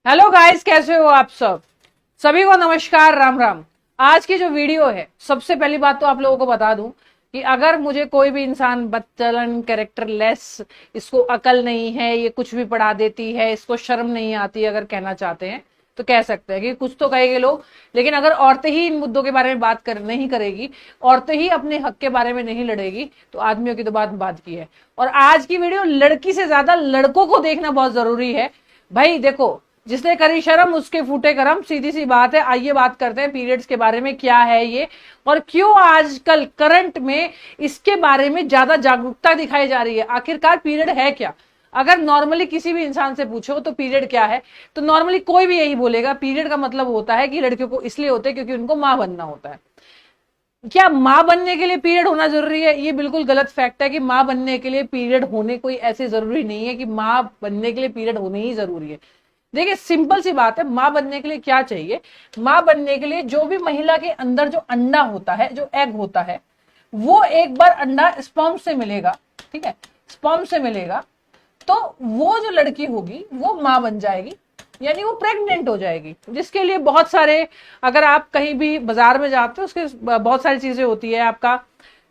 Hello guys, कैसे हो आप सब। सभी को नमस्कार, राम राम। आज की जो वीडियो है, सबसे पहली बात तो आप लोगों को बता दूं कि अगर मुझे कोई भी इंसान बदचलन, कैरेक्टर लेस, इसको अकल नहीं है, ये कुछ भी पढ़ा देती है, इसको शर्म नहीं आती, अगर कहना चाहते हैं तो कह सकते हैं कि कुछ तो कहेंगे लोग। लेकिन अगर औरतें ही इन मुद्दों के बारे में बात कर नहीं करेगी, औरतें ही अपने हक के बारे में नहीं लड़ेगी, तो आदमियों की तो बात की है। और आज की वीडियो लड़की से ज्यादा लड़कों को देखना बहुत जरूरी है। भाई देखो, जिसने करी शर्म उसके फूटे करम, सीधी सी बात है। आइए बात करते हैं पीरियड्स के बारे में, क्या है ये और क्यों आजकल करंट में इसके बारे में ज्यादा जागरूकता दिखाई जा रही है। आखिरकार पीरियड है क्या। अगर नॉर्मली किसी भी इंसान से पूछो तो पीरियड क्या है, तो नॉर्मली कोई भी यही बोलेगा, पीरियड का मतलब होता है कि लड़कियों को इसलिए होते हैं क्योंकि उनको मां बनना होता है। क्या मां बनने के लिए पीरियड होना जरूरी है? ये बिल्कुल गलत फैक्ट है कि मां बनने के लिए पीरियड होने कोई ऐसे जरूरी नहीं है कि मां बनने के लिए पीरियड होने ही जरूरी है। देखिए, सिंपल सी बात है, मां बनने के लिए क्या चाहिए। मां बनने के लिए जो भी महिला के अंदर जो अंडा होता है, जो एग होता है, वो एक बार अंडा स्पर्म से मिलेगा। ठीक है, स्पर्म से मिलेगा तो वो जो लड़की होगी वो मां बन जाएगी, यानी वो प्रेग्नेंट हो जाएगी। जिसके लिए बहुत सारे, अगर आप कहीं भी बाजार में जाते हो, उसके बहुत सारी चीजें होती है। आपका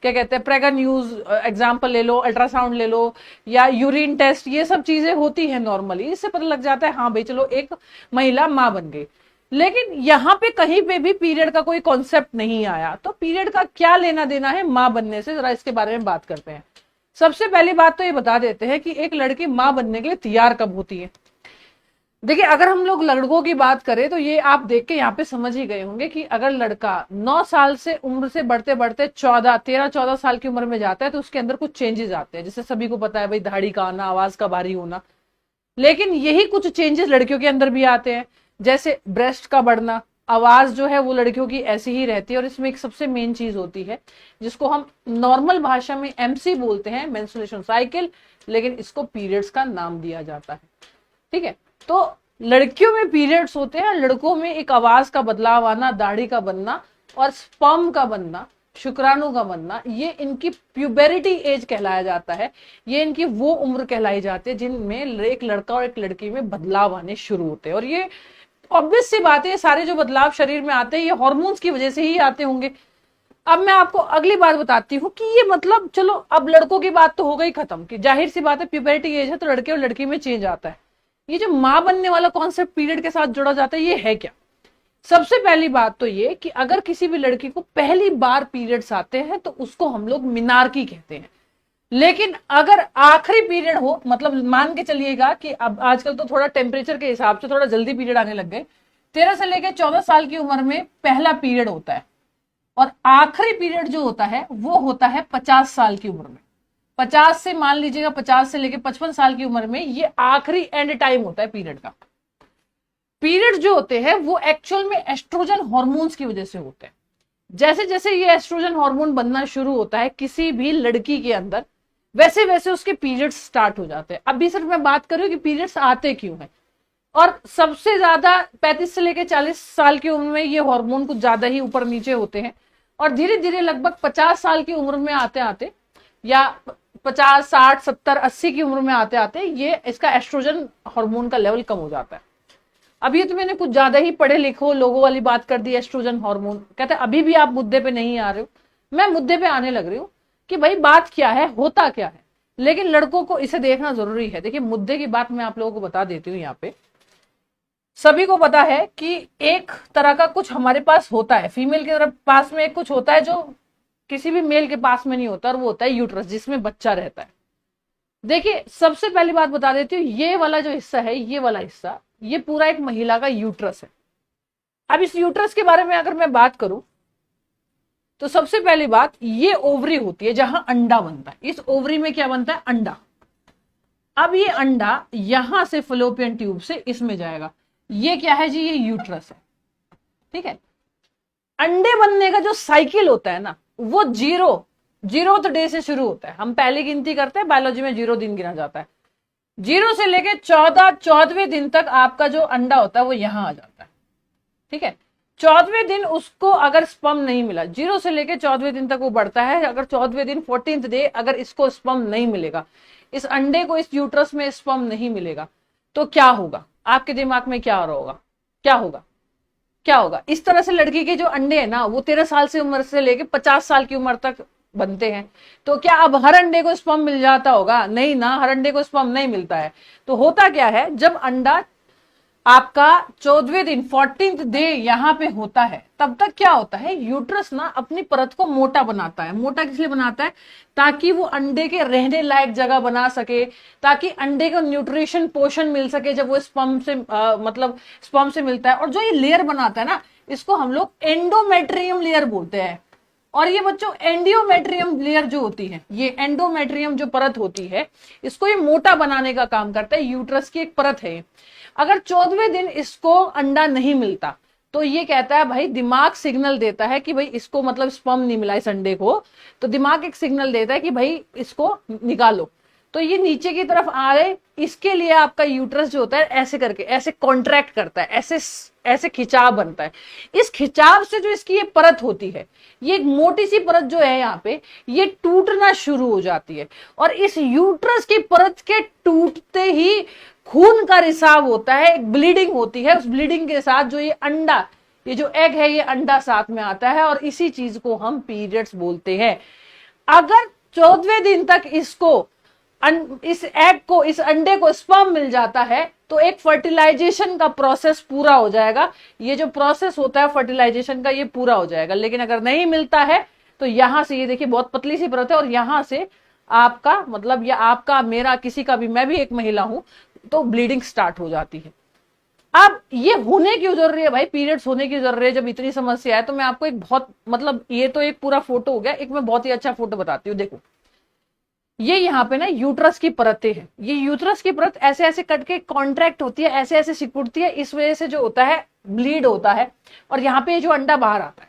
क्या कहते हैं, प्रेगन न्यूज एग्जाम्पल ले लो, अल्ट्रासाउंड ले लो, या यूरिन टेस्ट, ये सब चीजें होती है नॉर्मली। इससे पता लग जाता है हाँ भाई चलो एक महिला मां बन गई। लेकिन यहाँ पे कहीं पे भी पीरियड का कोई कॉन्सेप्ट नहीं आया, तो पीरियड का क्या लेना देना है मां बनने से, जरा इसके बारे में बात करते हैं। सबसे पहली बात तो ये बता देते हैं कि एक लड़की मां बनने के लिए तैयार कब होती है। देखिए, अगर हम लोग लड़कों की बात करें तो ये आप देख के यहाँ पे समझ ही गए होंगे कि अगर लड़का 9 साल से उम्र से बढ़ते बढ़ते 13-14 साल की उम्र में जाता है तो उसके अंदर कुछ चेंजेस आते हैं। जैसे सभी को पता है भाई, दाढ़ी का आना, आवाज का भारी होना। लेकिन यही कुछ चेंजेस लड़कियों के अंदर भी आते हैं, जैसे ब्रेस्ट का बढ़ना। आवाज जो है वो लड़कियों की ऐसी ही रहती है। और इसमें एक सबसे मेन चीज होती है जिसको हम नॉर्मल भाषा में एमसी बोलते हैं, मेंस्ट्रुएशन साइकिल, लेकिन इसको पीरियड्स का नाम दिया जाता है। ठीक है, तो लड़कियों में पीरियड्स होते हैं, लड़कों में एक आवाज का बदलाव आना, दाढ़ी का बनना और स्पर्म का बनना, शुक्राणु का बनना, ये इनकी प्यूबेरिटी एज कहलाया जाता है। ये इनकी वो उम्र कहलाई जाती है जिनमें एक लड़का और एक लड़की में बदलाव आने शुरू होते हैं। और ये ऑब्वियस सी बात है, सारे जो बदलाव शरीर में आते हैं ये हार्मोन्स की वजह से ही आते होंगे। अब मैं आपको अगली बात बताती हूँ कि ये मतलब, चलो अब लड़कों की बात तो हो गई खत्म, कि जाहिर सी बात है प्यूबेरिटी एज है तो लड़के और लड़की में चेंज आता है। ये जो मां बनने वाला कॉन्सेप्ट पीरियड के साथ जोड़ा जाता है, ये है क्या। सबसे पहली बात तो ये कि अगर किसी भी लड़की को पहली बार पीरियड्स आते हैं तो उसको हम लोग मिनार्की कहते हैं। लेकिन अगर आखिरी पीरियड हो, मतलब मान के चलिएगा कि अब आजकल तो थोड़ा टेम्परेचर के हिसाब से थोड़ा जल्दी पीरियड आने लग गए, 13 से लेकर 14 साल की उम्र में पहला पीरियड होता है। और आखिरी पीरियड जो होता है वो होता है 50 साल की उम्र में। 50 से मान लीजिएगा 50 से लेकर 55 साल की उम्र में ये आखिरी एंड टाइम होता है पीरियड का। पीरियड जो होते हैं वो एक्चुअल में एस्ट्रोजन हार्मोन्स की वजह से होते हैं। जैसे जैसे ये एस्ट्रोजन हार्मोन बनना शुरू होता है किसी भी लड़की के अंदर, वैसे वैसे उसके पीरियड्स स्टार्ट हो जाते हैं। अभी सिर्फ मैं बात कर रही हूँ कि पीरियड्स आते क्यों हैं। और सबसे ज्यादा 35 से लेकर 40 साल की उम्र में ये हार्मोन कुछ ज्यादा ही ऊपर नीचे होते हैं। और धीरे धीरे लगभग 50 साल की उम्र में आते आते, या 50, 60, 70, 80 की उम्र में आते आते ये इसका एस्ट्रोजन हार्मोन का लेवल कम हो जाता है। अब ये तो मैंने कुछ ज्यादा ही पढ़े लिखो लोगों वाली बात कर दी, एस्ट्रोजन हार्मोन कहते हैं। अभी भी आप मुद्दे पे नहीं आ रहे हो, मैं मुद्दे पे आने लग रही हूँ कि भाई बात क्या है, होता क्या है। लेकिन लड़कों को इसे देखना जरूरी है। देखिए, मुद्दे की बात मैं आप लोगों को बता देती हूँ। यहाँ पे सभी को पता है कि एक तरह का कुछ हमारे पास होता है, फीमेल के तरफ पास में एक कुछ होता है जो किसी भी मेल के पास में नहीं होता, और वो होता है यूट्रस, जिसमें बच्चा रहता है। देखिए, सबसे पहली बात बता देती हूँ, ये वाला जो हिस्सा है, ये वाला हिस्सा, ये पूरा एक महिला का यूट्रस है। अब इस यूट्रस के बारे में अगर मैं बात करूं तो सबसे पहली बात, ये ओवरी होती है जहां अंडा बनता है। इस ओवरी में क्या बनता है? अंडा। अब ये अंडा यहां से फलोपियन ट्यूब से इसमें जाएगा। ये क्या है जी? ये यूट्रस है। ठीक है, अंडे बनने का जो साइकिल होता है ना, वो जीरो डे से शुरू होता है। हम पहली गिनती करते हैं, बायोलॉजी में 0 दिन गिना जाता है। 0 से लेके 14वें दिन तक आपका जो अंडा होता है वो यहां आ जाता है। ठीक है, 14वें दिन उसको अगर स्पर्म नहीं मिला, 0 से लेके 14वें दिन तक वो बढ़ता है। अगर 14वें दिन 14th डे अगर इसको स्पर्म नहीं मिलेगा, इस अंडे को इस यूट्रस में स्पर्म नहीं मिलेगा, तो क्या होगा? आपके दिमाग में क्या हो रहा होगा, क्या होगा, क्या होगा? इस तरह से लड़की के जो अंडे हैं ना वो 13 साल से उम्र से लेके 50 साल की उम्र तक बनते हैं। तो क्या अब हर अंडे को स्पर्म मिल जाता होगा? नहीं ना, हर अंडे को स्पर्म नहीं मिलता है। तो होता क्या है, जब अंडा आपका 14वें दिन 14th डे यहां पे होता है, तब तक क्या होता है, यूट्रस ना अपनी परत को मोटा बनाता है। मोटा किस लिए बनाता है? ताकि वो अंडे के रहने लायक जगह बना सके, ताकि अंडे को न्यूट्रिशन पोषण मिल सके जब वो स्पर्म से मतलब स्पर्म से मिलता है। और जो ये लेयर बनाता है ना, इसको हम लोग एंडोमेट्रियम लेयर बोलते हैं। और ये बच्चों एंडियोमेट्रियम लेयर जो होती है, ये एंडोमेट्रियम जो परत होती है, इसको ये मोटा बनाने का काम करता है। यूट्रस की एक परत है। अगर 14वें दिन इसको अंडा नहीं मिलता तो ये कहता है, भाई दिमाग सिग्नल देता है कि भाई इसको मतलब स्पर्म नहीं मिला इस अंडे को, तो दिमाग एक सिग्नल देता है कि भाई इसको निकालो। तो ये नीचे की तरफ आ रहे, इसके लिए आपका यूट्रस जो होता है ऐसे करके ऐसे कॉन्ट्रैक्ट करता है, ऐसे ऐसे खिंचाव बनता है। इस खिंचाव से जो इसकी ये परत होती है, ये एक मोटी सी परत जो है यहाँ पे, ये टूटना शुरू हो जाती है। और इस यूट्रस की परत के टूटते ही खून का रिसाव होता है, एक ब्लीडिंग होती है। उस ब्लीडिंग के साथ जो ये अंडा, ये जो एग है, ये अंडा साथ में आता है और इसी चीज को हम पीरियड्स बोलते हैं। अगर 14वें दिन तक इसको इस एग को, इस अंडे को स्पर्म मिल जाता है तो एक फर्टिलाइजेशन का प्रोसेस पूरा हो जाएगा। ये जो प्रोसेस होता है फर्टिलाइजेशन का, ये पूरा हो जाएगा। लेकिन अगर नहीं मिलता है तो यहां से ये देखिए बहुत पतली सी परत है और यहां से आपका मतलब, या आपका, मेरा, किसी का भी, मैं भी एक महिला हूं, तो ब्लीडिंग स्टार्ट हो जाती है। अब ये होने क्यों जरूरी है भाई, पीरियड्स होने की जरूरत है जब इतनी समस्या है? तो मैं आपको एक बहुत मतलब, ये तो एक पूरा फोटो हो गया, एक मैं बहुत ही अच्छा फोटो बताती हूँ। देखो ये यहाँ पे ना यूट्रस की परतें हैं। ये यूट्रस की परत ऐसे ऐसे कट के कॉन्ट्रैक्ट होती है, ऐसे ऐसे सिकुड़ती है। इस वजह से जो होता है ब्लीड होता है और यहाँ पे जो अंडा बाहर आता है,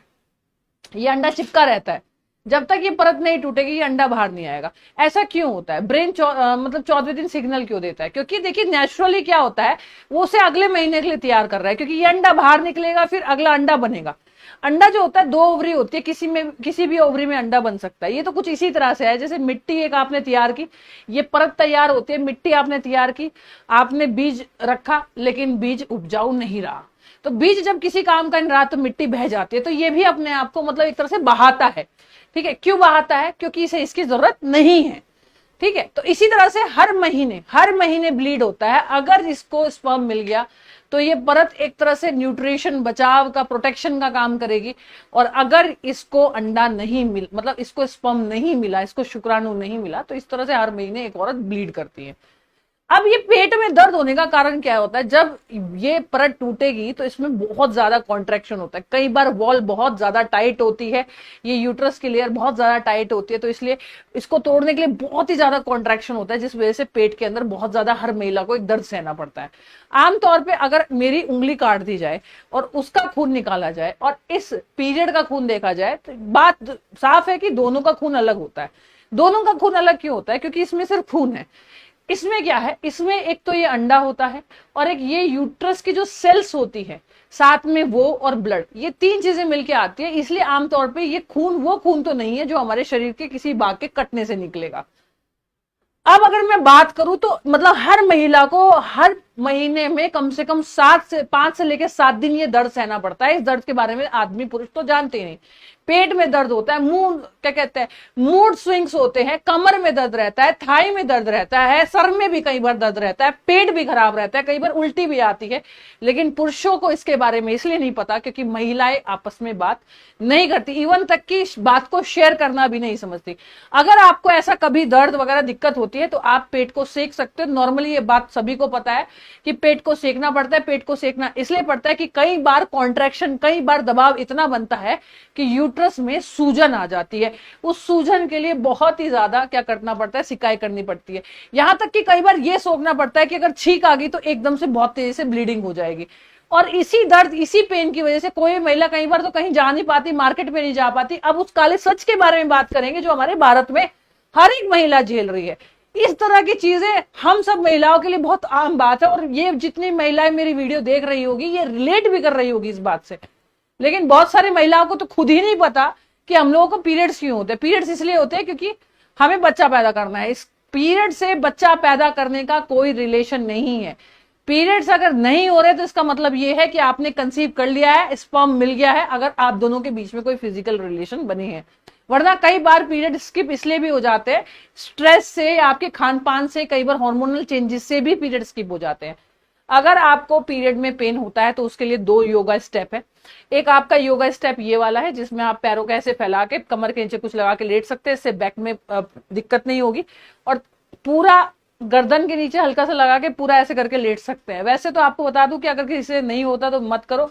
ये अंडा चिपका रहता है। जब तक ये परत नहीं टूटेगी ये अंडा बाहर नहीं आएगा। ऐसा क्यों होता है? ब्रेन मतलब 14वें दिन सिग्नल क्यों देता है? क्योंकि देखिए नेचुरली क्या होता है, वो उसे अगले महीने के लिए तैयार कर रहा है। क्योंकि ये अंडा बाहर निकलेगा, फिर अगला अंडा बनेगा। अंडा जो होता है 2 ओवरी होती है, किसी भी ओवरी में अंडा बन सकता है। ये तो कुछ इसी तरह से है जैसे मिट्टी एक आपने तैयार की, ये परत तैयार होती है, मिट्टी आपने तैयार की, आपने बीज रखा लेकिन बीज उपजाऊ नहीं रहा। तो बीज जब किसी काम का नहीं रहा तो मिट्टी बह जाती है। तो ये भी अपने आप को मतलब एक तरह से बहाता है। ठीक है, क्यों बहाता है? क्योंकि इसे इसकी जरूरत नहीं है। ठीक है, तो इसी तरह से हर महीने ब्लीड होता है। अगर इसको स्पर्म मिल गया तो ये परत एक तरह से न्यूट्रिशन, बचाव का, प्रोटेक्शन का काम करेगी। और अगर इसको अंडा नहीं मिल, मतलब इसको स्पर्म नहीं मिला, इसको शुक्राणु नहीं मिला, तो इस तरह से हर महीने एक औरत ब्लीड करती है। अब ये पेट में दर्द होने का कारण क्या होता है? जब ये परत टूटेगी तो इसमें बहुत ज्यादा कॉन्ट्रैक्शन होता है। कई बार वॉल बहुत ज्यादा टाइट होती है, ये यूट्रस की लेयर बहुत ज्यादा टाइट होती है, तो इसलिए इसको तोड़ने के लिए बहुत ही ज्यादा कॉन्ट्रैक्शन होता है, जिस वजह से पेट के अंदर बहुत ज्यादा हर महिला को एक दर्द सहना पड़ता है। आमतौर पर अगर मेरी उंगली काट दी जाए और उसका खून निकाला जाए और इस पीरियड का खून देखा जाए तो बात साफ है कि दोनों का खून अलग होता है। दोनों का खून अलग क्यों होता है? क्योंकि इसमें सिर्फ खून है। इसमें क्या है, इसमें एक तो ये अंडा होता है और एक ये यूट्रस की जो सेल्स होती है, साथ में वो और ब्लड, ये 3 चीजें मिलके आती है। इसलिए आमतौर पे ये खून वो खून तो नहीं है जो हमारे शरीर के किसी भाग के कटने से निकलेगा। अब अगर मैं बात करूं तो मतलब हर महिला को हर महीने में कम से कम 5 से लेकर 7 दिन ये दर्द सहना पड़ता है। इस दर्द के बारे में आदमी पुरुष तो जानते नहीं। पेट में दर्द होता है, क्या कहते हैं, मूड स्विंग्स होते हैं, कमर में दर्द रहता है, थाई में दर्द रहता है, सर में भी कई बार दर्द रहता है, पेट भी खराब रहता है, कई बार उल्टी भी आती है। लेकिन पुरुषों को इसके बारे में इसलिए नहीं पता क्योंकि महिलाएं आपस में बात नहीं करती, इवन तक कि बात को शेयर करना भी नहीं समझती। अगर आपको ऐसा कभी दर्द वगैरह दिक्कत होती है तो आप पेट को सेक सकते हो। नॉर्मली ये बात सभी को पता है कि पेट को सेकना पड़ता है। पेट को सेकना इसलिए पड़ता है कि कई बार कॉन्ट्रैक्शन, कई बार दबाव इतना बनता है कि यूट्रस में सूजन आ जाती है। उस सूजन के लिए बहुत ही ज्यादा क्या करना पड़ता है, सिकाई करनी पड़ती है। यहां तक कि कई बार यह सोचना पड़ता है कि अगर छींक आ गई तो एकदम से बहुत तेजी से ब्लीडिंग हो जाएगी। और इसी दर्द, इसी पेन की वजह से कोई महिला कई बार तो कहीं जा नहीं पाती, मार्केट में नहीं जा पाती। अब उस काले सच के बारे में बात करेंगे जो हमारे भारत में हर एक महिला झेल रही है। इस तरह की चीजें हम सब महिलाओं के लिए बहुत आम बात है और ये जितनी महिलाएं मेरी वीडियो देख रही होगी ये रिलेट भी कर रही होगी इस बात से। लेकिन बहुत सारी महिलाओं को तो खुद ही नहीं पता कि हम लोगों को पीरियड्स क्यों होते हैं। पीरियड्स इसलिए होते हैं क्योंकि हमें बच्चा पैदा करना है। इस पीरियड से बच्चा पैदा करने का कोई रिलेशन नहीं है। पीरियड्स अगर नहीं हो रहे तो इसका मतलब ये है कि आपने कंसीव कर लिया है, स्पर्म मिल गया है, अगर आप दोनों के बीच में कोई फिजिकल रिलेशन बने हैं। वरना कई बार पीरियड स्किप इसलिए भी हो जाते हैं, स्ट्रेस से, आपके खान पान से, कई बार हार्मोनल चेंजेस से भी पीरियड स्किप हो जाते हैं। अगर आपको पीरियड में पेन होता है तो उसके लिए 2 योगा स्टेप है। एक आपका योगा स्टेप ये वाला है जिसमें आप पैरों को ऐसे फैला के कमर के नीचे कुछ लगा के लेट सकते हैं, इससे बैक में दिक्कत नहीं होगी। और पूरा गर्दन के नीचे हल्का सा लगा के पूरा ऐसे करके लेट सकते हैं। वैसे तो आपको बता दूं कि अगर किसी से नहीं होता तो मत करो,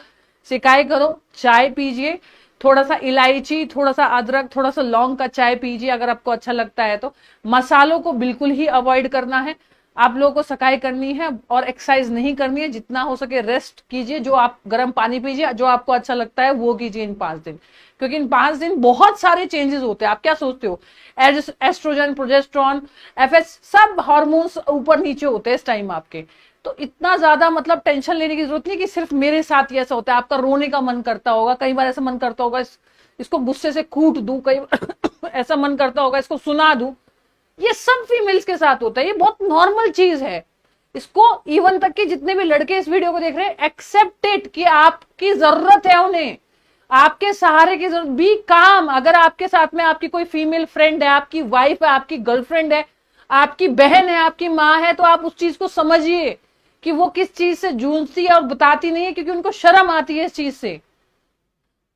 सिकाई करो, चाय पीजिए, थोड़ा सा इलायची, थोड़ा सा अदरक, थोड़ा सा लौंग का चाय पीजिए अगर आपको अच्छा लगता है तो। मसालों को बिल्कुल ही अवॉइड करना है। आप लोगों को सकाई करनी है और एक्सरसाइज नहीं करनी है। जितना हो सके रेस्ट कीजिए, जो आप गर्म पानी पीजिए, जो आपको अच्छा लगता है वो कीजिए इन 5 दिन, क्योंकि इन 5 दिन बहुत सारे चेंजेस होते हैं। आप क्या सोचते हो, एस्ट्रोजन, प्रोजेस्टेरॉन, एफएस, सब हार्मोन्स ऊपर नीचे होते हैं इस टाइम आपके। तो इतना ज्यादा मतलब टेंशन लेने की जरूरत नहीं कि सिर्फ मेरे साथ ही ऐसा होता है। आपका रोने का मन करता होगा, कई बार ऐसा मन करता होगा इसको गुस्से से कूट दूं, कई ऐसा मन करता होगा इसको सुना दूं। ये सब फीमेल्स के साथ होता है, ये बहुत नॉर्मल चीज है। इसको इवन तक कि जितने भी लड़के इस वीडियो को देख रहे हैं, एक्सेप्ट इट कि आपकी जरूरत है उन्हें, आपके सहारे की जरूरत। बी काम। अगर आपके साथ में आपकी कोई फीमेल फ्रेंड है, आपकी वाइफ है, आपकी गर्लफ्रेंड है, आपकी बहन है, आपकी माँ है, तो आप उस चीज को समझिए कि वो किस चीज से जूझती है और बताती नहीं है, क्योंकि उनको शर्म आती है इस चीज से।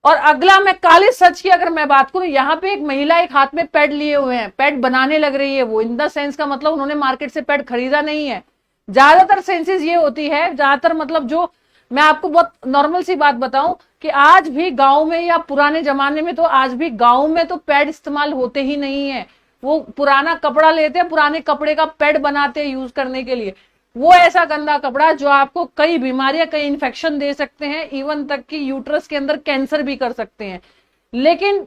और अगला, मैं काले सच की अगर मैं बात करूं, यहाँ पे एक महिला एक हाथ में पैड लिए हुए हैं, पैड बनाने लग रही है वो। इन द सेंस का मतलब उन्होंने मार्केट से पैड खरीदा नहीं है। ज्यादातर सेंसेस ये होती है, ज्यादातर मतलब जो मैं आपको बहुत नॉर्मल सी बात बताऊं कि आज भी गांव में या पुराने जमाने में तो आज भी गांव में तो पैड इस्तेमाल होते ही नहीं है। वो पुराना कपड़ा लेते हैं, पुराने कपड़े का पैड बनाते हैं यूज करने के लिए। वो ऐसा गंदा कपड़ा जो आपको कई बीमारियां, कई इन्फेक्शन दे सकते हैं, इवन तक कि यूट्रस के अंदर कैंसर भी कर सकते हैं। लेकिन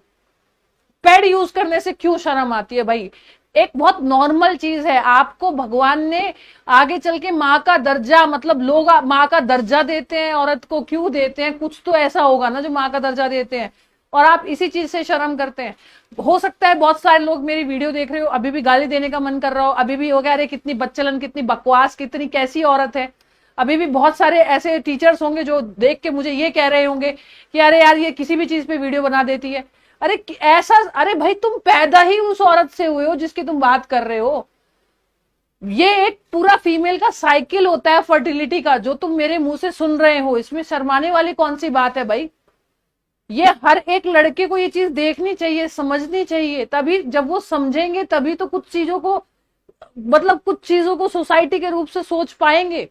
पैड यूज करने से क्यों शर्म आती है भाई? एक बहुत नॉर्मल चीज है। आपको भगवान ने आगे चल के माँ का दर्जा, मतलब लोग माँ का दर्जा देते हैं औरत को, क्यों देते हैं? कुछ तो ऐसा होगा ना जो माँ का दर्जा देते हैं, और आप इसी चीज से शर्म करते हैं। हो सकता है बहुत सारे लोग मेरी वीडियो देख रहे हो, अभी भी गाली देने का मन कर रहा हो, अभी भी हो गया अरे कितनी बच्चलन, कितनी बकवास, कितनी कैसी औरत है। अभी भी बहुत सारे ऐसे टीचर्स होंगे जो देख के मुझे ये कह रहे होंगे कि अरे यार ये किसी भी चीज पे वीडियो बना देती है। अरे ऐसा, अरे भाई तुम पैदा ही उस औरत से हुए हो जिसकी तुम बात कर रहे हो। ये एक पूरा फीमेल का साइकिल होता है फर्टिलिटी का, जो तुम मेरे मुंह से सुन रहे हो। इसमें शर्माने वाली कौन सी बात है भाई? ये हर एक लड़के को ये चीज देखनी चाहिए, समझनी चाहिए। तभी जब वो समझेंगे तभी तो कुछ चीजों को, मतलब कुछ चीजों को सोसाइटी के रूप से सोच पाएंगे।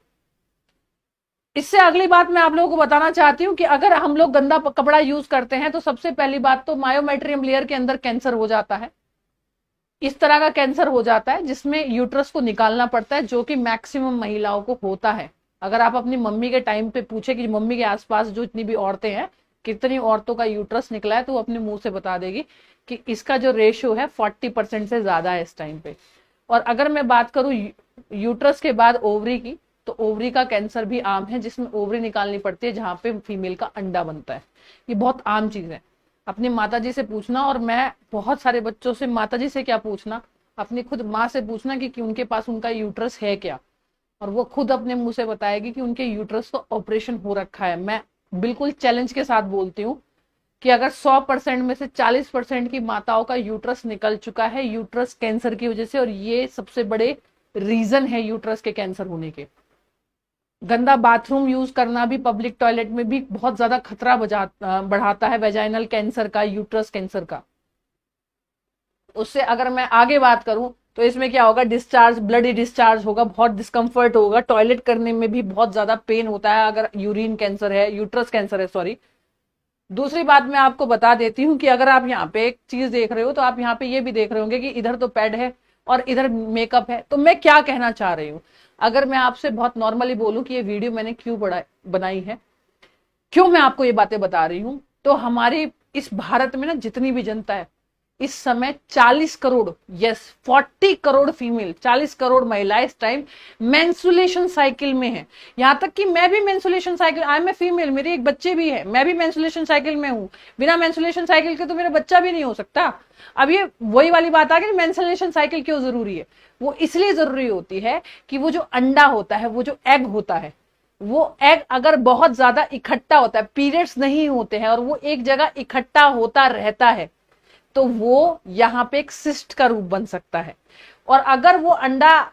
इससे अगली बात मैं आप लोगों को बताना चाहती हूँ कि अगर हम लोग गंदा कपड़ा यूज करते हैं तो सबसे पहली बात तो मायोमेट्रियम लेयर के अंदर कैंसर हो जाता है। इस तरह का कैंसर हो जाता है जिसमें यूट्रस को निकालना पड़ता है, जो कि मैक्सिमम महिलाओं को होता है। अगर आप अपनी मम्मी के टाइम पे पूछे कि मम्मी के आसपास जो इतनी भी औरतें हैं, कितनी औरतों का यूट्रस निकला है, तो वो अपने मुंह से बता देगी कि इसका जो रेशियो है 40% से ज्यादा है इस टाइम पे। और अगर मैं बात करूं यूट्रस के बाद ओवरी की, तो ओवरी का कैंसर भी आम है, जिसमें ओवरी निकालनी पड़ती है जहां पे फीमेल का अंडा बनता है। ये बहुत आम चीज है। अपनी माताजी से पूछना, और मैं बहुत सारे बच्चों से माताजी से क्या पूछना, अपनी खुद माँ से पूछना कि उनके पास उनका यूट्रस है क्या, और वो खुद अपने मुंह से बताएगी कि उनके यूट्रस का ऑपरेशन हो रखा है। मैं बिल्कुल चैलेंज के साथ बोलती हूँ कि अगर 100% में से 40% की माताओं का यूट्रस निकल चुका है यूट्रस कैंसर की वजह से, और ये सबसे बड़े रीजन है यूट्रस के कैंसर होने के। गंदा बाथरूम यूज करना भी पब्लिक टॉयलेट में भी बहुत ज्यादा खतरा बढ़ाता है वेजाइनल कैंसर का, यूट्रस कैंसर का। उससे अगर मैं आगे बात करूं तो इसमें क्या होगा, डिस्चार्ज, ब्लडी डिस्चार्ज होगा, बहुत डिस्कम्फर्ट होगा, टॉयलेट करने में भी बहुत ज्यादा पेन होता है अगर यूरिन कैंसर है, यूट्रस कैंसर है, सॉरी। दूसरी बात मैं आपको बता देती हूँ कि अगर आप यहाँ पे एक चीज देख रहे हो तो आप यहाँ पे ये भी देख रहे होंगे कि इधर तो पैड है और इधर मेकअप है। तो मैं क्या कहना चाह रही हूँ, अगर मैं आपसे बहुत नॉर्मली बोलूं कि ये वीडियो मैंने क्यों बनाई है, क्यों मैं आपको ये बातें बता रही हूँ, तो हमारे इस भारत में ना जितनी भी जनता है, इस समय 40 करोड़, यस 40 करोड़ फीमेल, 40 करोड़ महिलाएं इस टाइम मेंस्ट्रुएशन साइकिल में है। यहां तक कि मैं भी menstruation cycle, I am a female, मेरे एक बच्चे भी है, मैं भी मेंस्ट्रुएशन साइकिल में हूं। बिना मेंस्ट्रुएशन साइकिल के तो मेरा बच्चा भी नहीं हो सकता। अब ये वही वाली बात आ गई, मेंस्ट्रुएशन साइकिल क्यों जरूरी है? वो इसलिए जरूरी होती है कि वो जो अंडा होता है, वो जो एग होता है, वो एग अगर बहुत ज्यादा इकट्ठा होता है, पीरियड्स नहीं होते हैं और वो एक जगह इकट्ठा होता रहता है, तो वो यहां पे एक सिस्ट का रूप बन सकता है। और अगर वो अंडा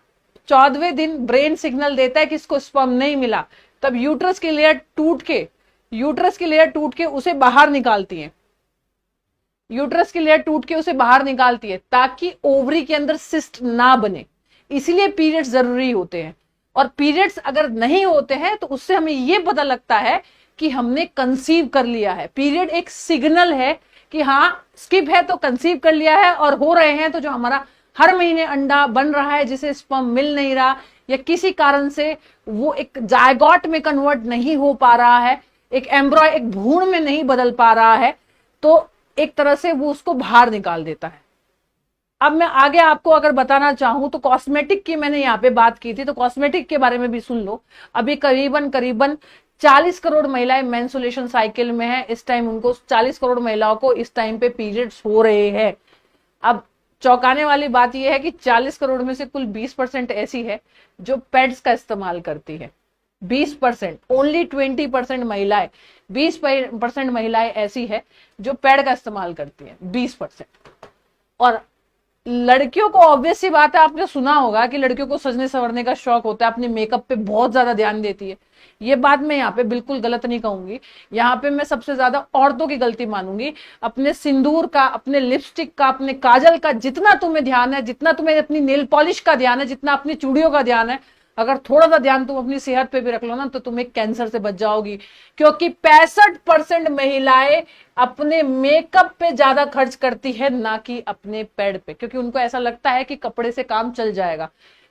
14वें दिन ब्रेन सिग्नल देता है कि इसको स्पर्म नहीं मिला, तब यूट्रस की लेयर टूट के उसे बाहर निकालती है, यूट्रस की लेयर टूट के उसे बाहर निकालती है ताकि ओवरी के अंदर सिस्ट ना बने। इसीलिए पीरियड्स जरूरी होते हैं। और पीरियड्स अगर नहीं होते हैं तो उससे हमें यह पता लगता है कि हमने कंसीव कर लिया है। पीरियड एक सिग्नल है कि हाँ स्किप है तो कंसीव कर लिया है, और हो रहे हैं तो जो हमारा हर महीने अंडा बन रहा है जिसे स्पर्म मिल नहीं रहा या किसी कारण से वो एक जायगोट में कन्वर्ट नहीं हो पा रहा है, एक एम्ब्रॉय एक भ्रूण में नहीं बदल पा रहा है, तो एक तरह से वो उसको बाहर निकाल देता है। अब मैं आगे आपको अगर बताना चाहूं तो कॉस्मेटिक की मैंने यहाँ पे बात की थी, तो कॉस्मेटिक के बारे में भी सुन लो। अभी करीबन 40 करोड़ महिलाएं मेंस्ट्रुएशन साइकिल में है इस टाइम, उनको 40 करोड़ महिलाओं को इस टाइम पे पीरियड्स हो रहे हैं। अब चौंकाने वाली बात यह है कि 40 करोड़ में से कुल 20% ऐसी है जो पैड्स का इस्तेमाल करती है। 20%, ओनली 20% महिलाएं, 20% महिलाएं ऐसी है जो पैड का इस्तेमाल करती है, 20%। और लड़कियों को ऑब्वियस सी बात है, आपने सुना होगा कि लड़कियों को सजने संवरने का शौक होता है, अपने मेकअप पे बहुत ज्यादा ध्यान देती है। ये बात मैं यहाँ पे बिल्कुल गलत नहीं कहूंगी, यहाँ पे मैं सबसे ज्यादा औरतों की गलती मानूंगी। अपने सिंदूर का, अपने लिपस्टिक का, अपने काजल का जितना तुम्हें ध्यान है, जितना तुम्हें अपनी नेल पॉलिश का ध्यान है, जितना अपनी चूड़ियों का ध्यान है, अगर थोड़ा सा ध्यान तुम अपनी सेहत पे भी रख लो ना, तो तुम एक कैंसर से बच जाओगी। क्योंकि 65% महिलाएं अपने मेकअप पे ज्यादा खर्च करती है, ना कि अपने पैड पे, क्योंकि उनको ऐसा लगता है कि कपड़े से काम चल जाएगा।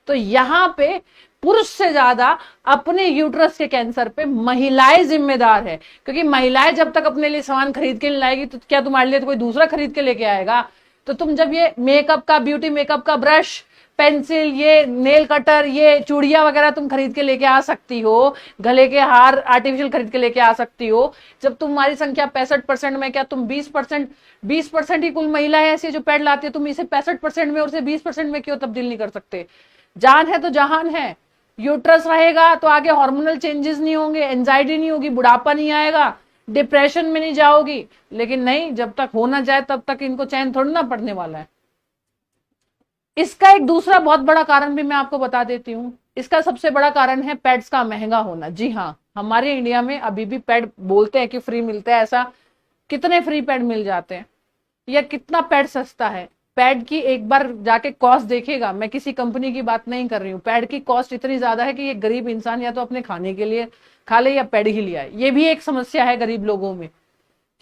तो यहाँ पे पुरुष से ज्यादा अपने यूट्रस के कैंसर पे महिलाएं जिम्मेदार है। क्योंकि महिलाएं जब तक अपने लिए सामान खरीद के नहीं लाएगी तो क्या तुम्हारे लिए तो कोई दूसरा खरीद के लेके आएगा? तो तुम जब ये मेकअप का, ब्यूटी मेकअप का ब्रश, पेंसिल, ये नेल कटर, ये चूड़ियां वगैरह तुम खरीद के लेके आ सकती हो, गले के हार आर्टिफिशियल खरीद के लेके आ सकती हो, जब तुम्हारी संख्या 65% में, क्या तुम 20% ही कुल महिलाएं ऐसी जो पैड लाती है, तुम इसे 65% में और इसे 20% में क्यों तब्दील नहीं कर सकते? जान है तो जहान है। यूट्रस रहेगा तो आगे हार्मोनल चेंजेस नहीं होंगे, एंजाइटी नहीं होगी, बुढ़ापा नहीं आएगा, डिप्रेशन में नहीं जाओगी। लेकिन नहीं, जब तक होना जाए तब तक इनको चैन थोड़ी ना पड़ने वाला है। इसका एक दूसरा बहुत बड़ा कारण भी मैं आपको बता देती हूँ। इसका सबसे बड़ा कारण है पैड्स का महंगा होना। जी हाँ, हमारे इंडिया में अभी भी पैड बोलते हैं कि फ्री मिलते हैं, ऐसा कितने फ्री पैड मिल जाते हैं या कितना पैड सस्ता है? पैड की एक बार जाके कॉस्ट देखेगा, मैं किसी कंपनी की बात नहीं कर रही हूँ, पैड की कॉस्ट इतनी ज्यादा है कि ये गरीब इंसान या तो अपने खाने के लिए खा ले या पैड ही लिया है। ये भी एक समस्या है गरीब लोगों में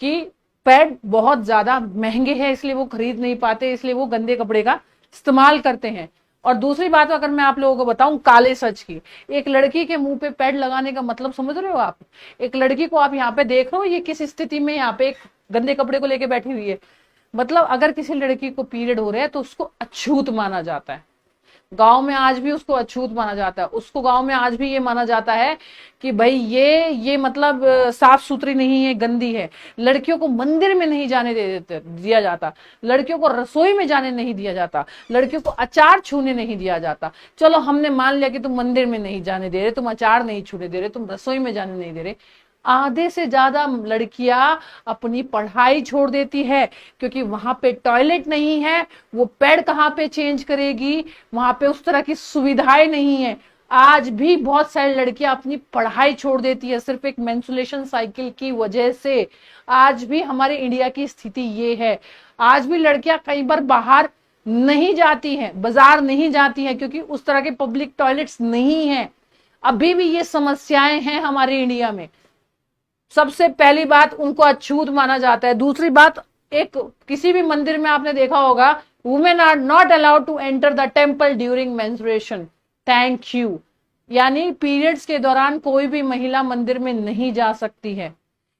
कि पैड बहुत ज्यादा महंगे हैं, इसलिए वो खरीद नहीं पाते, इसलिए वो गंदे कपड़े का इस्तेमाल करते हैं। और दूसरी बात अगर मैं आप लोगों को बताऊं काले सच की, एक लड़की के मुंह पे पैड लगाने का मतलब समझ रहे हो आप? एक लड़की को आप यहाँ पे देख रहे हो, ये किस स्थिति में यहाँ पे एक गंदे कपड़े को लेके बैठी हुई है। मतलब अगर किसी लड़की को पीरियड हो रहा है तो उसको अछूत माना जाता है। गांव में आज भी उसको अछूत माना जाता है। उसको गांव में आज भी ये माना जाता है कि भाई ये मतलब साफ सुथरी नहीं है, गंदी है। लड़कियों को मंदिर में नहीं जाने दिया जाता, लड़कियों को रसोई में जाने नहीं दिया जाता, लड़कियों को अचार छूने नहीं दिया जाता। चलो हमने मान लिया कि तुम मंदिर में नहीं जाने दे रहे, तुम अचार नहीं छूने दे रहे, तुम रसोई में जाने नहीं दे रहे। आधे से ज्यादा लड़कियां अपनी पढ़ाई छोड़ देती है क्योंकि वहां पे टॉयलेट नहीं है, वो पैड कहाँ पे चेंज करेगी, वहां पे उस तरह की सुविधाएं नहीं है। आज भी बहुत सारी लड़कियां अपनी पढ़ाई छोड़ देती है सिर्फ एक मेंस्ट्रुएशन साइकिल की वजह से। आज भी हमारे इंडिया की स्थिति ये है। आज भी लड़कियां कई बार बाहर नहीं जाती हैं, बाजार नहीं जाती हैं क्योंकि उस तरह के पब्लिक टॉयलेट्स नहीं है। अभी भी ये समस्याएं हैं हमारे इंडिया में। सबसे पहली बात, उनको अछूत माना जाता है। दूसरी बात, एक किसी भी मंदिर में आपने देखा होगा, women are not allowed to enter the temple during menstruation. Thank you. यानी पीरियड्स के दौरान कोई भी महिला मंदिर में नहीं जा सकती है।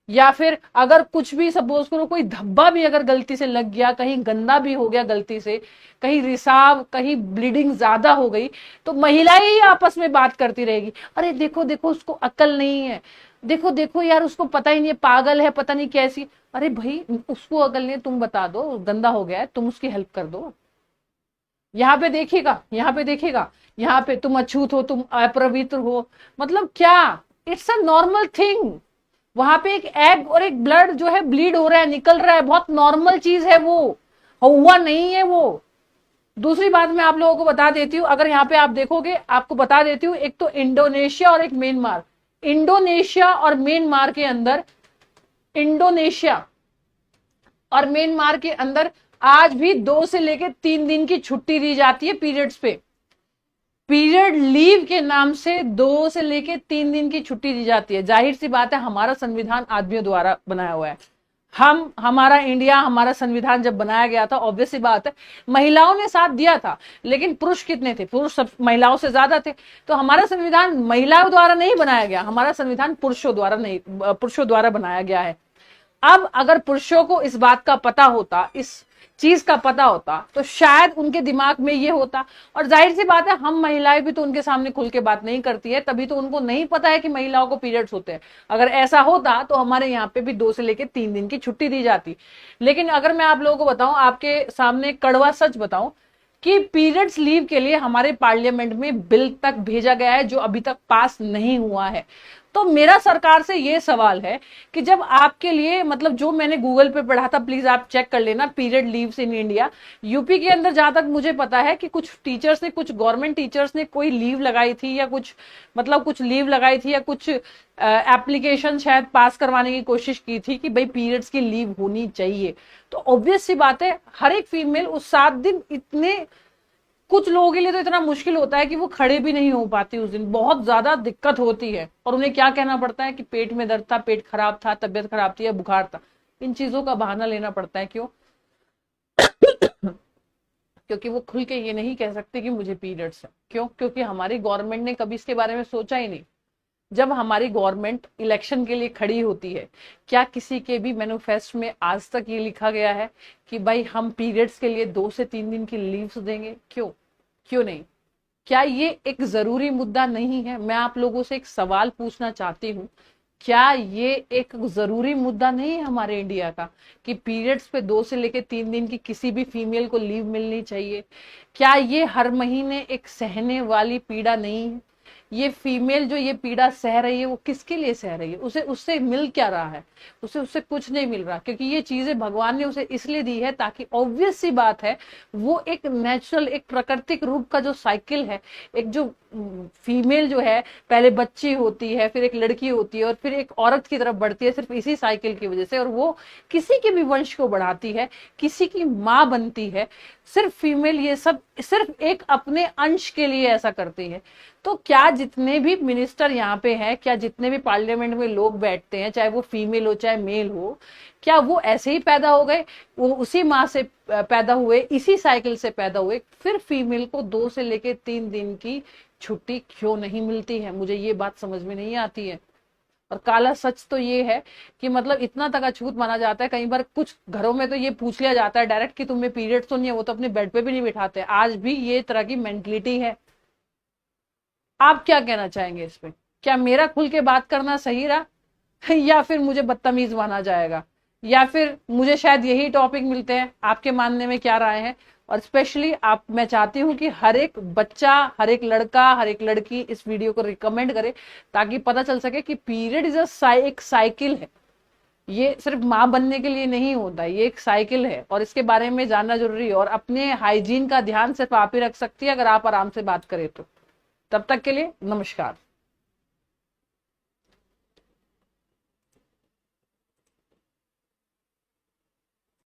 या फिर अगर कुछ भी सपोज करो कोई धब्बा भी अगर गलती से लग गया, कहीं गंदा भी हो गया गलती से, कहीं रिसाव, कहीं ब्लीडिंग ज्यादा हो गई, तो महिलाएं ही आपस में बात करती रहेगी, अरे देखो देखो उसको अक्ल नहीं है, देखो देखो यार उसको पता ही नहीं है, पागल है, पता नहीं कैसी। अरे भाई उसको अकल नहीं है, तुम बता दो गंदा हो गया है, तुम उसकी हेल्प कर दो। यहाँ पे देखिएगा, यहाँ पे देखिएगा, यहाँ पे तुम अछूत हो, तुम अपवित्र हो, मतलब क्या, इट्स अ नॉर्मल थिंग। वहां पे एक एग और एक ब्लड जो है ब्लीड हो रहा है, निकल रहा है, बहुत नॉर्मल चीज है वो, हुआ नहीं है वो। दूसरी बात मैं आप लोगों को बता देती हूँ, अगर यहाँ पे आप देखोगे, आपको बता देती हूँ, एक तो इंडोनेशिया और एक म्यांमार, इंडोनेशिया और म्यांमार के अंदर, इंडोनेशिया और म्यांमार के अंदर आज भी 2 से लेकर 3 दिन की छुट्टी दी जाती है पीरियड्स पे, पीरियड लीव के नाम से 2 से लेकर 3 दिन की छुट्टी दी जाती है। जाहिर सी बात है, हमारा संविधान आदमियों द्वारा बनाया हुआ है, हमारा इंडिया, हमारा संविधान जब बनाया गया था, ऑब्वियस सी बात है महिलाओं ने साथ दिया था, लेकिन पुरुष कितने थे, पुरुष सब महिलाओं से ज्यादा थे। तो हमारा संविधान महिलाओं द्वारा नहीं बनाया गया, हमारा संविधान पुरुषों द्वारा नहीं, पुरुषों द्वारा बनाया गया है। अब अगर पुरुषों को इस बात का पता होता, इस चीज का पता होता, तो शायद उनके दिमाग में ये होता। और जाहिर सी बात है, हम महिलाएं भी तो उनके सामने खुल के बात नहीं करती है, तभी तो उनको नहीं पता है कि महिलाओं को पीरियड्स होते हैं। अगर ऐसा होता तो हमारे यहाँ पे भी 2 से लेकर 3 दिन की छुट्टी दी जाती। लेकिन अगर मैं आप लोगों को बताऊं, आपके सामने कड़वा सच बताऊं, कि पीरियड्स लीव के लिए हमारे पार्लियामेंट में बिल तक भेजा गया है, जो अभी तक पास नहीं हुआ है। तो मेरा सरकार से ये सवाल है कि जब आपके लिए, मतलब जो मैंने गूगल पे पढ़ा था, प्लीज आप चेक कर लेना, period leaves in India, UP के अंदर जहां तक मुझे पता है कि कुछ टीचर्स ने, कुछ गवर्नमेंट टीचर्स ने कोई लीव लगाई थी, या कुछ मतलब कुछ लीव लगाई थी, या कुछ एप्लीकेशन शायद पास करवाने की कोशिश की थी कि भाई पीरियड्स की लीव होनी चाहिए। तो ऑब्वियस सी बात है, हर एक फीमेल उस 7 दिन, इतने कुछ लोगों के लिए तो इतना मुश्किल होता है कि वो खड़े भी नहीं हो पाती, उस दिन बहुत ज्यादा दिक्कत होती है, और उन्हें क्या कहना पड़ता है कि पेट में दर्द था, पेट खराब था, तबियत खराब थी, या बुखार था। इन चीजों का बहाना लेना पड़ता है, क्यों? क्योंकि वो खुल के ये नहीं कह सकते कि मुझे पीरियड्स है। क्यों? क्योंकि हमारी गवर्नमेंट ने कभी इसके बारे में सोचा ही नहीं। जब हमारी गवर्नमेंट इलेक्शन के लिए खड़ी होती है, क्या किसी के भी मैनिफेस्टो में आज तक ये लिखा गया है कि भाई हम पीरियड्स के लिए 2 से 3 दिन की लीव्स देंगे? क्यों? क्यों नहीं? क्या ये एक जरूरी मुद्दा नहीं है? मैं आप लोगों से एक सवाल पूछना चाहती हूँ, क्या ये एक जरूरी मुद्दा नहीं है हमारे इंडिया का कि पीरियड्स पे 2 से लेकर 3 दिन की किसी भी फीमेल को लीव मिलनी चाहिए? क्या ये हर महीने एक सहने वाली पीड़ा नहीं है? ये फीमेल जो ये पीड़ा सह रही है, वो किसके लिए सह रही है? उसे उससे मिल क्या रहा है? उससे कुछ नहीं मिल रहा, क्योंकि ये चीजें भगवान ने उसे इसलिए दी है ताकि, ऑब्वियस सी बात है, वो एक नेचुरल, एक प्राकृतिक रूप का जो साइकिल है, एक जो फीमेल जो है, पहले बच्ची होती है, फिर एक लड़की होती है, और फिर एक औरत की तरफ बढ़ती है, सिर्फ इसी साइकिल की वजह से, और वो किसी के भी वंश को बढ़ाती है, किसी की माँ बनती है। सिर्फ फीमेल ये सब सिर्फ एक अपने अंश के लिए ऐसा करती है। तो क्या जितने भी मिनिस्टर यहाँ पे हैं, क्या जितने भी पार्लियामेंट में लोग बैठते हैं, चाहे वो फीमेल हो चाहे मेल हो, क्या वो ऐसे ही पैदा हो गए? वो उसी माँ से पैदा हुए, इसी साइकिल से पैदा हुए? फिर फीमेल को 2 से लेकर 3 दिन की छुट्टी क्यों नहीं मिलती है? मुझे ये बात समझ में नहीं आती है। और काला सच तो ये है कि मतलब इतना तक अछूत माना जाता है, कई बार कुछ घरों में तो ये पूछ लिया जाता है डायरेक्ट कि तुम्हें पीरियड्स तो नहीं है, वो तो अपने बेड पे भी नहीं बिठाते। आज भी ये तरह की मेंटलिटी है। आप क्या कहना चाहेंगे इस पे? क्या मेरा खुल के बात करना सही रहा या फिर मुझे बदतमीज माना जाएगा, या फिर मुझे शायद यही टॉपिक मिलते हैं? आपके मानने में क्या राय है? और स्पेशली मैं चाहती हूं कि हर एक बच्चा, हर एक लड़का, हर एक लड़की इस वीडियो को रिकमेंड करे, ताकि पता चल सके कि पीरियड इज एक साइकिल है, ये सिर्फ माँ बनने के लिए नहीं होता, ये एक साइकिल है, और इसके बारे में जानना जरूरी है। और अपने हाइजीन का ध्यान सिर्फ आप ही रख सकती है अगर आप आराम से बात करें तो। तब तक के लिए नमस्कार।